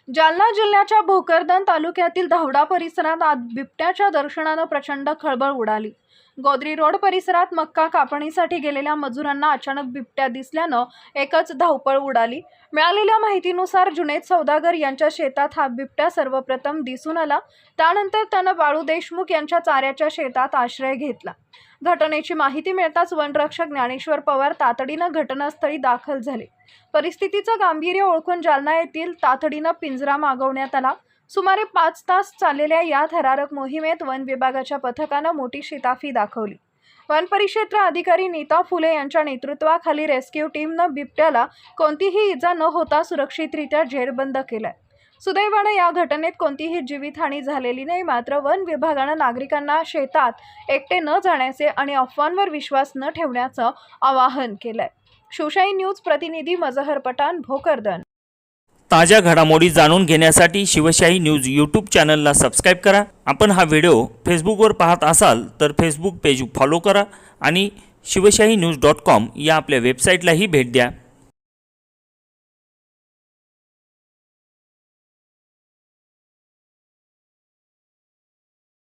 जालना जिल्ह्याच्या भोकरदन तालुक्यातील धावडा परिसरात आज बिबट्याच्या दर्शनानं प्रचंड खळबळ उडाली। गोदरी रोड परिसरात मक्का कापणीसाठी गेलेल्या मजुरांना अचानक बिबट्या दिसल्यानं एकच धावपळ उडाली। मिळालेल्या माहितीनुसार जुनेद सौदागर यांच्या शेतात हा बिबट्या सर्वप्रथम दिसून आला। त्यानंतर त्यानं बाळू देशमुख यांच्या चाऱ्याच्या शेतात आश्रय घेतला। घटनेची माहिती मिळताच वनरक्षक ज्ञानेश्वर पवार तातडीनं घटनास्थळी दाखल झाले। परिस्थितीचं गांभीर्य ओळखून जालना येथील तातडीनं पिंजरा मागवण्यात आला। सुमारे 5 तास चाललेल्या या थरारक मोहिमेत वन विभागाच्या पथकानं मोठी शिताफी दाखवली। वन परिक्षेत्र अधिकारी नीता फुले यांच्या नेतृत्वाखाली रेस्क्यू टीमनं बिबट्याला कोणतीही इजा न होता सुरक्षितरित्या जेरबंद केलाय। सुदैवाने या घटनेत कोणतीही जीवितहानी झालेली नाही। मात्र वन विभागानं नागरिकांना शेतात एकटे न जाण्याचे आणि अफवांवर विश्वास न ठेवण्याचं आवाहन केलंय। शिवशाही न्यूज प्रतिनिधी मजहर पठाण, भोकरदन। ताज्या घडामोडी जाणून घेण्यासाठी शिवशाही न्यूज यूट्यूब चॅनलला सबस्क्राईब करा। आपण हा व्हिडिओ फेसबुकवर पाहत असाल तर फेसबुक पेज फॉलो करा आणि शिवशाही न्यूज.com या आपल्या वेबसाईटलाही भेट द्या।